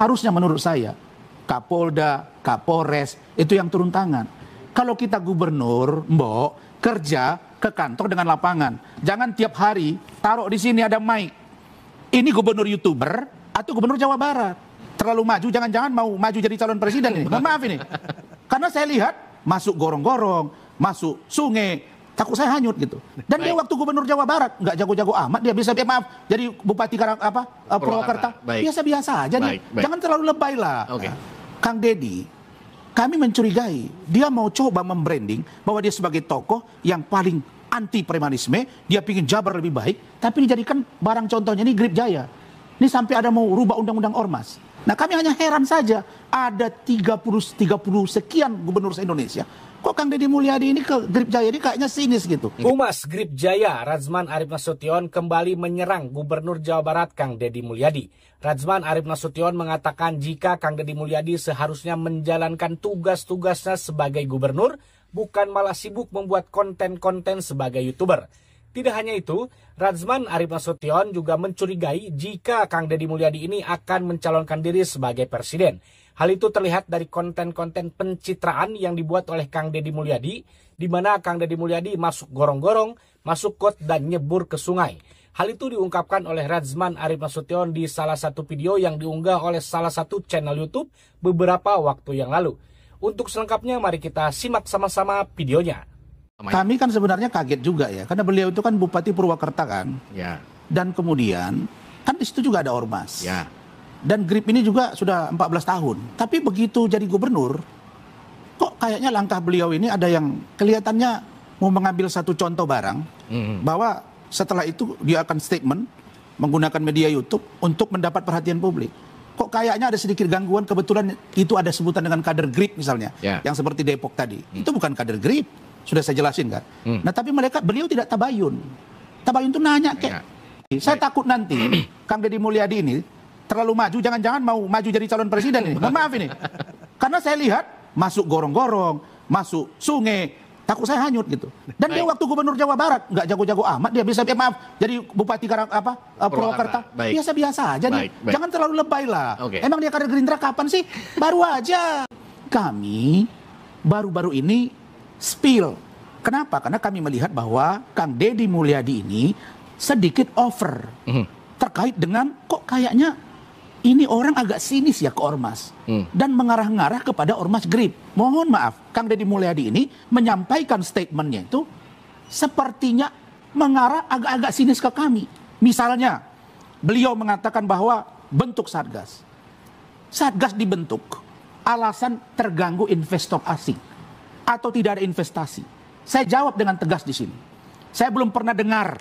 harusnya menurut saya Kapolda, Kapolres itu yang turun tangan. Kalau kita gubernur, Mbok, kerja ke kantor dengan lapangan. Jangan tiap hari taruh di sini ada mic. Ini gubernur YouTuber atau gubernur Jawa Barat. Terlalu maju, jangan-jangan mau maju jadi calon presiden ini. Mohon maaf ini. Karena saya lihat masuk gorong-gorong, masuk sungai, takut saya hanyut gitu. Dan dia waktu gubernur Jawa Barat nggak jago-jago amat, dia bisa maaf jadi bupati Purwakarta biasa-biasa aja nih. Jangan terlalu lebay lah. Kang Deddy, kami mencurigai dia mau coba membranding bahwa dia sebagai tokoh yang paling anti premanisme, dia ingin Jabar lebih baik, tapi dijadikan barang contohnya ini Grip Jaya. Ini sampai ada mau rubah undang-undang ormas. Nah kami hanya heran saja, ada 30 sekian gubernur se-Indonesia. Kok Kang Deddy Mulyadi ini ke Grip Jaya ini kayaknya sinis gitu. Humas Grip Jaya, Radzman Arif Nasution kembali menyerang Gubernur Jawa Barat Kang Deddy Mulyadi. Radzman Arif Nasution mengatakan jika Kang Deddy Mulyadi seharusnya menjalankan tugas-tugasnya sebagai gubernur, bukan malah sibuk membuat konten-konten sebagai YouTuber. Tidak hanya itu, Radzman Arif Nasution juga mencurigai jika Kang Deddy Mulyadi ini akan mencalonkan diri sebagai presiden. Hal itu terlihat dari konten-konten pencitraan yang dibuat oleh Kang Deddy Mulyadi, di mana Kang Deddy Mulyadi masuk gorong-gorong, masuk got dan nyebur ke sungai. Hal itu diungkapkan oleh Radzman Arif Nasution di salah satu video yang diunggah oleh salah satu channel YouTube beberapa waktu yang lalu. Untuk selengkapnya mari kita simak sama-sama videonya. Kami kan sebenarnya kaget juga ya, karena beliau itu kan Bupati Purwakarta kan. Ya. Dan kemudian kan di situ juga ada ormas. Ya. Dan Grip ini juga sudah 14 tahun. Tapi begitu jadi gubernur, kok kayaknya langkah beliau ini ada yang kelihatannya mau mengambil satu contoh barang, bahwa setelah itu dia akan statement menggunakan media YouTube untuk mendapat perhatian publik. Kok kayaknya ada sedikit gangguan, kebetulan itu ada sebutan dengan kader Grip misalnya, yang seperti Depok tadi. Itu bukan kader Grip, sudah saya jelasin kan. Nah tapi beliau tidak tabayun. Tabayun itu nanya kayak, saya takut nanti Kang Deddy Mulyadi ini terlalu maju, jangan-jangan mau maju jadi calon presiden ini. Mohon maaf ini. Karena saya lihat masuk gorong-gorong, masuk sungai, takut saya hanyut gitu. Dan dia waktu gubernur Jawa Barat nggak jago-jago amat, dia bisa maaf jadi bupati Purwakarta biasa-biasa aja nih. Jangan terlalu lebay lah. Emang dia kader Gerindra kapan sih? Baru aja. Kami baru-baru ini spill. Kenapa? Karena kami melihat bahwa Kang Deddy Mulyadi ini sedikit over terkait dengan kok kayaknya ini orang agak sinis ya ke ormas dan mengarah-ngarah kepada ormas Grip. Mohon maaf, Kang Deddy Mulyadi ini menyampaikan statementnya itu sepertinya mengarah agak-agak sinis ke kami. Misalnya, beliau mengatakan bahwa bentuk Satgas. Satgas dibentuk alasan terganggu investor asing atau tidak ada investasi. Saya jawab dengan tegas di sini. Saya belum pernah dengar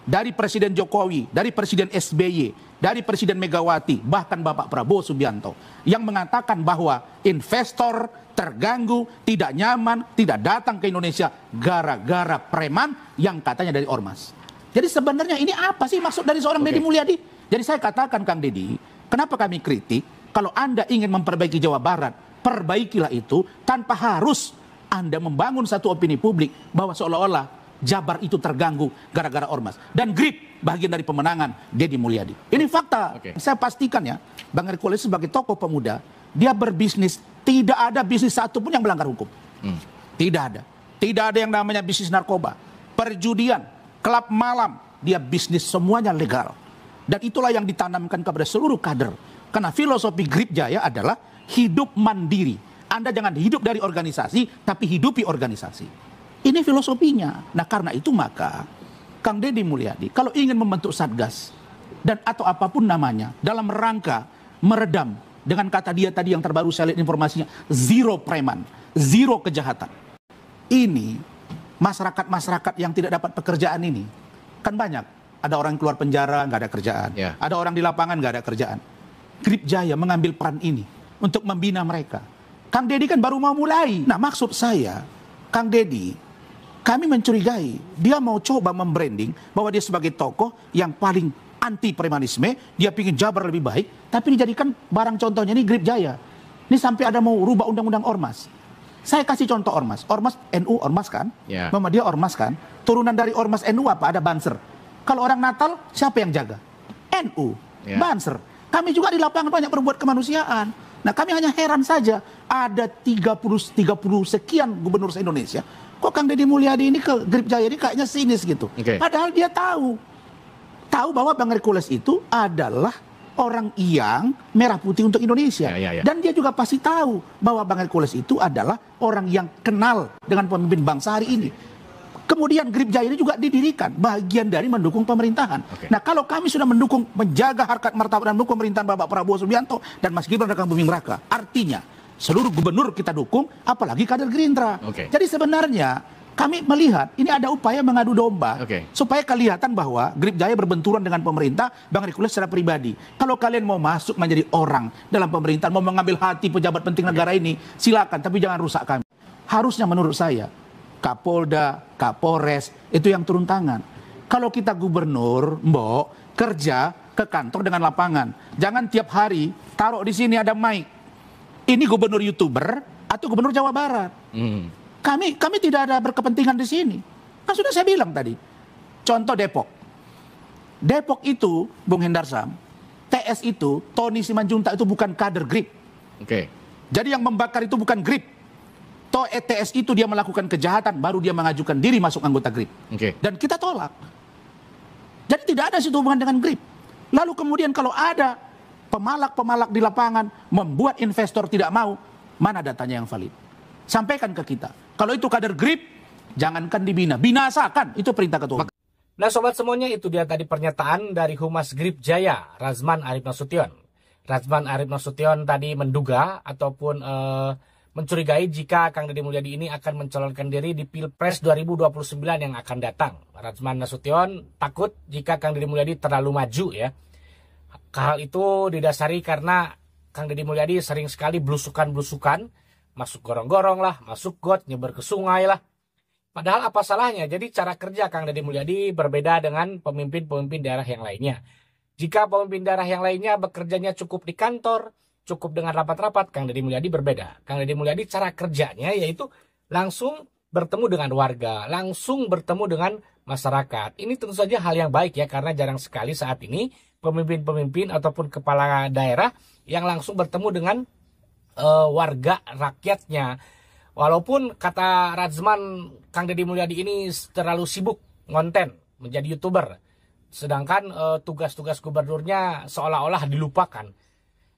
dari Presiden Jokowi, dari Presiden SBY, dari Presiden Megawati, bahkan Bapak Prabowo Subianto, yang mengatakan bahwa investor terganggu, tidak nyaman, tidak datang ke Indonesia gara-gara preman yang katanya dari ormas. Jadi sebenarnya ini apa sih maksud dari seorang Deddy Mulyadi? Jadi saya katakan Kang Deddy, kenapa kami kritik? Kalau Anda ingin memperbaiki Jawa Barat, perbaikilah itu tanpa harus Anda membangun satu opini publik bahwa seolah-olah Jabar itu terganggu gara-gara ormas. Dan Grip bagian dari pemenangan Deddy Mulyadi. Ini fakta. Saya pastikan ya, Bang Hercules sebagai tokoh pemuda, dia berbisnis, tidak ada bisnis satupun yang melanggar hukum. Tidak ada. Tidak ada yang namanya bisnis narkoba, perjudian, klub malam. Dia bisnis semuanya legal. Dan itulah yang ditanamkan kepada seluruh kader. Karena filosofi Grip Jaya adalah hidup mandiri. Anda jangan hidup dari organisasi, tapi hidupi organisasi. Ini filosofinya. Nah karena itu maka Kang Deddy Mulyadi kalau ingin membentuk Satgas dan atau apapun namanya dalam rangka meredam dengan kata dia tadi yang terbaru saya lihat informasinya, zero preman, zero kejahatan. Ini masyarakat-masyarakat yang tidak dapat pekerjaan ini kan banyak. Ada orang yang keluar penjara nggak ada kerjaan, ada orang di lapangan nggak ada kerjaan. Grip Jaya mengambil peran ini untuk membina mereka. Kang Deddy kan baru mau mulai. Nah maksud saya Kang Deddy, kami mencurigai dia mau coba membranding bahwa dia sebagai tokoh yang paling anti premanisme, dia ingin Jabar lebih baik, tapi dijadikan barang contohnya ini Grip Jaya. Ini sampai ada mau rubah undang-undang ormas. Saya kasih contoh ormas. Ormas NU ormas kan? Muhammadiyah ormas kan? Turunan dari ormas NU apa? Ada Banser. Kalau orang Natal siapa yang jaga? NU. Banser. Kami juga di lapangan banyak berbuat kemanusiaan. Nah, kami hanya heran saja, ada 30 sekian gubernur se-Indonesia. Kok Kang Deddy Mulyadi ini ke Grip Jaya ini kayaknya sinis gitu. Padahal dia tahu bahwa Bang Hercules itu adalah orang yang merah putih untuk Indonesia. Dan dia juga pasti tahu bahwa Bang Hercules itu adalah orang yang kenal dengan pemimpin bangsa hari ini. Kemudian Grip Jaya ini juga didirikan bagian dari mendukung pemerintahan. Nah, kalau kami sudah mendukung, menjaga harkat martabat dan mendukung pemerintahan Bapak Prabowo Subianto dan Mas Gibran Raka Buming Raka, artinya seluruh gubernur kita dukung, apalagi kader Gerindra. Jadi sebenarnya kami melihat ini ada upaya mengadu domba supaya kelihatan bahwa Grip Jaya berbenturan dengan pemerintah, Bang Hercules secara pribadi. Kalau kalian mau masuk menjadi orang dalam pemerintahan, mau mengambil hati pejabat penting negara ini, silakan, tapi jangan rusak kami. Harusnya menurut saya Kapolda, Kapolres, itu yang turun tangan. Kalau kita gubernur, Mbok, kerja ke kantor dengan lapangan. Jangan tiap hari taruh di sini ada mic. Ini gubernur YouTuber atau gubernur Jawa Barat. Kami tidak ada berkepentingan di sini. Kan sudah saya bilang tadi. Contoh Depok. Depok itu, Bung Hendarsam, TS itu, Tony Simanjuntak itu bukan kader Grip. Jadi yang membakar itu bukan Grip. TS itu dia melakukan kejahatan, baru dia mengajukan diri masuk anggota Grip. Dan kita tolak. Jadi tidak ada situ hubungan dengan Grip. Lalu kemudian kalau ada pemalak-pemalak di lapangan membuat investor tidak mau, mana datanya yang valid? Sampaikan ke kita. Kalau itu kader Grip, jangankan dibina, binasakan. Itu perintah ketua. Nah sobat semuanya, itu dia tadi pernyataan dari Humas Grip Jaya, Razman Arif Nasution. Razman Arif Nasution tadi menduga ataupun mencurigai jika Kang Deddy Mulyadi ini akan mencalonkan diri di Pilpres 2029 yang akan datang. Razman Nasution takut jika Kang Deddy Mulyadi terlalu maju ya. Hal itu didasari karena Kang Deddy Mulyadi sering sekali blusukan-blusukan, masuk gorong-gorong lah, masuk got, nyebar ke sungai lah. Padahal apa salahnya? Jadi cara kerja Kang Deddy Mulyadi berbeda dengan pemimpin-pemimpin daerah yang lainnya. Jika pemimpin daerah yang lainnya bekerjanya cukup di kantor, cukup dengan rapat-rapat, Kang Deddy Mulyadi berbeda. Kang Deddy Mulyadi cara kerjanya yaitu langsung bertemu dengan warga, langsung bertemu dengan masyarakat. Ini tentu saja hal yang baik ya, karena jarang sekali saat ini pemimpin-pemimpin ataupun kepala daerah yang langsung bertemu dengan warga rakyatnya. Walaupun kata Razman, Kang Deddy Mulyadi ini terlalu sibuk ngonten menjadi YouTuber, sedangkan tugas-tugas gubernurnya seolah-olah dilupakan.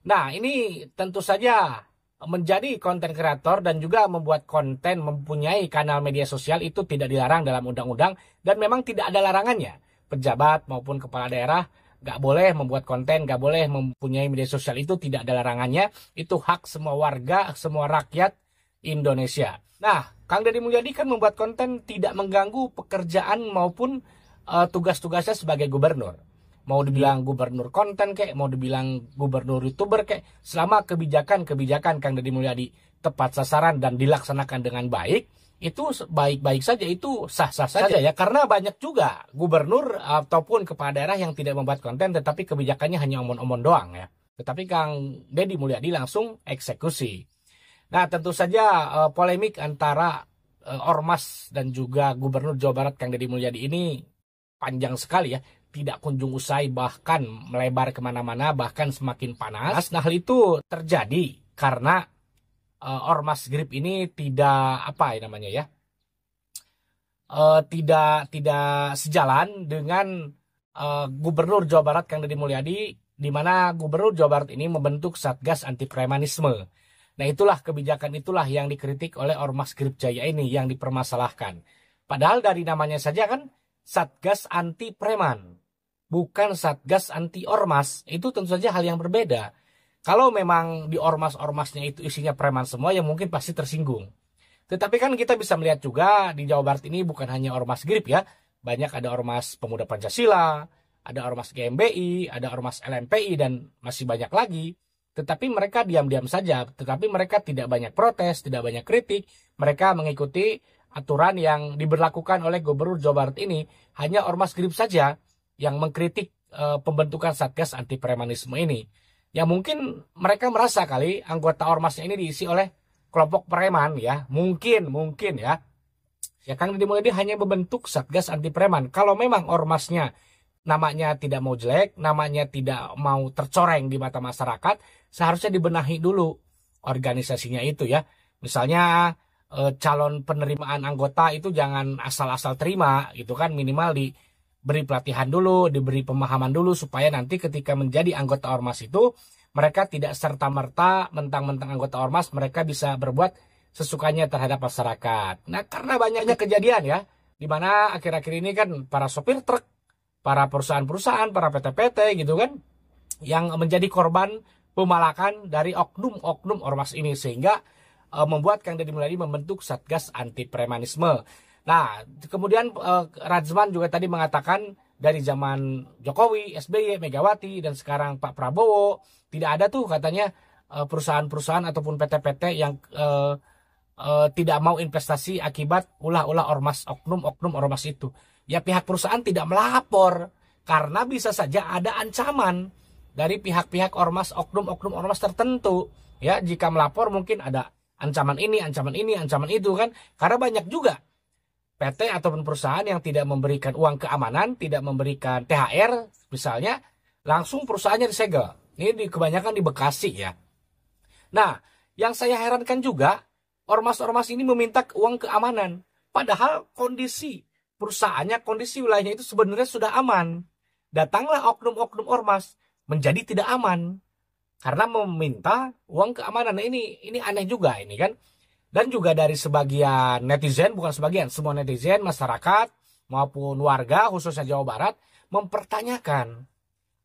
Nah, ini tentu saja menjadi konten kreator dan juga membuat konten, mempunyai kanal media sosial itu tidak dilarang dalam undang-undang dan memang tidak ada larangannya. Pejabat maupun kepala daerah nggak boleh membuat konten, nggak boleh mempunyai media sosial, itu tidak ada larangannya. Itu hak semua warga, semua rakyat Indonesia. Nah, Kang Deddy Mulyadi kan membuat konten tidak mengganggu pekerjaan maupun tugas-tugasnya sebagai gubernur. Mau dibilang gubernur konten kek, mau dibilang gubernur YouTuber kek, selama kebijakan-kebijakan Kang Deddy Mulyadi tepat sasaran dan dilaksanakan dengan baik, itu baik-baik saja, itu sah-sah saja ya. Karena banyak juga gubernur ataupun kepala daerah yang tidak membuat konten tetapi kebijakannya hanya omong-omong doang ya. Tetapi Kang Deddy Mulyadi langsung eksekusi. Nah, tentu saja polemik antara Ormas dan juga Gubernur Jawa Barat Kang Deddy Mulyadi ini panjang sekali ya. Tidak kunjung usai, bahkan melebar kemana-mana, bahkan semakin panas. Nah, hal itu terjadi karena Ormas Grip ini tidak tidak sejalan dengan Gubernur Jawa Barat Kang Deddy Mulyadi, di mana Gubernur Jawa Barat ini membentuk Satgas Anti Premanisme. Nah, itulah kebijakan itulah yang dikritik oleh Ormas Grip Jaya ini, yang dipermasalahkan. Padahal dari namanya saja kan Satgas Anti Preman, bukan Satgas Anti Ormas. Itu tentu saja hal yang berbeda. Kalau memang di ormas-ormasnya itu isinya preman semua, ya mungkin pasti tersinggung. Tetapi kan kita bisa melihat juga di Jawa Barat ini bukan hanya Ormas Grip ya. Banyak ada Ormas Pemuda Pancasila, ada Ormas GMBI, ada Ormas LMPI, dan masih banyak lagi. Tetapi mereka diam-diam saja. Tetapi mereka tidak banyak protes, tidak banyak kritik. Mereka mengikuti aturan yang diberlakukan oleh Gubernur Jawa Barat ini. Hanya Ormas Grip saja yang mengkritik pembentukan Satgas Anti Premanisme ini. Ya mungkin mereka merasa kali anggota ormasnya ini diisi oleh kelompok preman ya. Mungkin ya. Ya Kang Deddy Mulyadi hanya membentuk Satgas Anti Preman. Kalau memang ormasnya namanya tidak mau jelek, namanya tidak mau tercoreng di mata masyarakat, seharusnya dibenahi dulu organisasinya itu ya. Misalnya calon penerimaan anggota itu jangan asal-asal terima gitu kan, minimal diberi pelatihan dulu, diberi pemahaman dulu supaya nanti ketika menjadi anggota ormas itu mereka tidak serta-merta mentang-mentang anggota ormas mereka bisa berbuat sesukanya terhadap masyarakat. Nah, karena banyaknya kejadian ya, di mana akhir-akhir ini kan para sopir truk, para perusahaan-perusahaan, para PT-PT gitu kan, yang menjadi korban pemalakan dari oknum-oknum ormas ini, sehingga membuat Kang Deddy Mulyadi membentuk Satgas Anti Premanisme. Nah, kemudian Radzman juga tadi mengatakan dari zaman Jokowi, SBY, Megawati, dan sekarang Pak Prabowo, tidak ada tuh katanya perusahaan-perusahaan ataupun PT-PT yang tidak mau investasi akibat ulah-ulah ormas, oknum-oknum ormas itu. Ya pihak perusahaan tidak melapor karena bisa saja ada ancaman dari pihak-pihak ormas, oknum-oknum ormas tertentu. Ya, jika melapor mungkin ada ancaman ini, ancaman itu kan. Karena banyak juga PT ataupun perusahaan yang tidak memberikan uang keamanan, tidak memberikan THR misalnya, langsung perusahaannya disegel. Ini kebanyakan di Bekasi ya. Nah, yang saya herankan juga, ormas-ormas ini meminta uang keamanan. Padahal kondisi perusahaannya, kondisi wilayahnya itu sebenarnya sudah aman. Datanglah oknum-oknum ormas menjadi tidak aman karena meminta uang keamanan. Nah, ini aneh juga ini kan. Dan juga dari sebagian netizen, bukan sebagian, semua netizen, masyarakat maupun warga khususnya Jawa Barat mempertanyakan,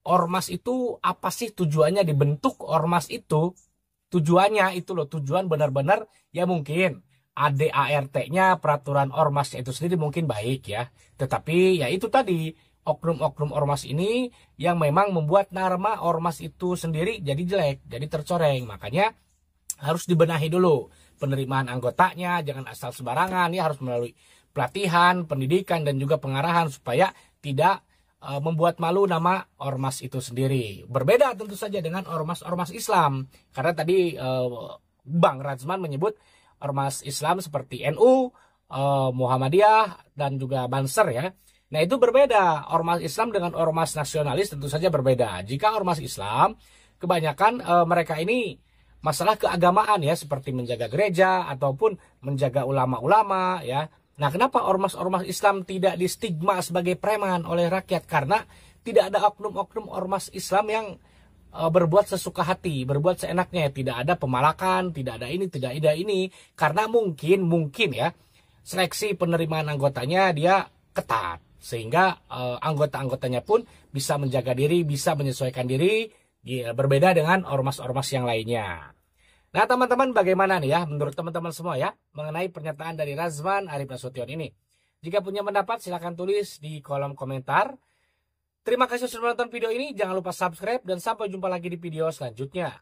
ormas itu apa sih tujuannya dibentuk? Ormas itu tujuannya itu loh, tujuan benar-benar ya mungkin ADART-nya, peraturan ormasnya itu sendiri mungkin baik ya. Tetapi ya itu tadi, oknum-oknum ormas ini yang memang membuat nama ormas itu sendiri jadi jelek, jadi tercoreng. Makanya harus dibenahi dulu penerimaan anggotanya, jangan asal sembarangan ya, harus melalui pelatihan, pendidikan, dan juga pengarahan supaya tidak membuat malu nama ormas itu sendiri. Berbeda tentu saja dengan ormas-ormas Islam, karena tadi Bang Radzman menyebut ormas Islam seperti NU, Muhammadiyah, dan juga Banser ya. Nah, itu berbeda. Ormas Islam dengan ormas nasionalis tentu saja berbeda. Jika ormas Islam, kebanyakan mereka ini masalah keagamaan ya, seperti menjaga gereja ataupun menjaga ulama-ulama ya. Nah, kenapa ormas-ormas Islam tidak distigma sebagai preman oleh rakyat? Karena tidak ada oknum-oknum ormas Islam yang berbuat sesuka hati, berbuat seenaknya. Tidak ada pemalakan, tidak ada ini, tidak ada ini. Karena mungkin ya, seleksi penerimaan anggotanya dia ketat. Sehingga anggota-anggotanya pun bisa menjaga diri, bisa menyesuaikan diri, ya, berbeda dengan ormas-ormas yang lainnya. Nah, teman-teman, bagaimana nih ya menurut teman-teman semua ya mengenai pernyataan dari Radzman Arif Nasution ini? Jika punya pendapat silahkan tulis di kolom komentar. Terima kasih sudah menonton video ini, jangan lupa subscribe dan sampai jumpa lagi di video selanjutnya.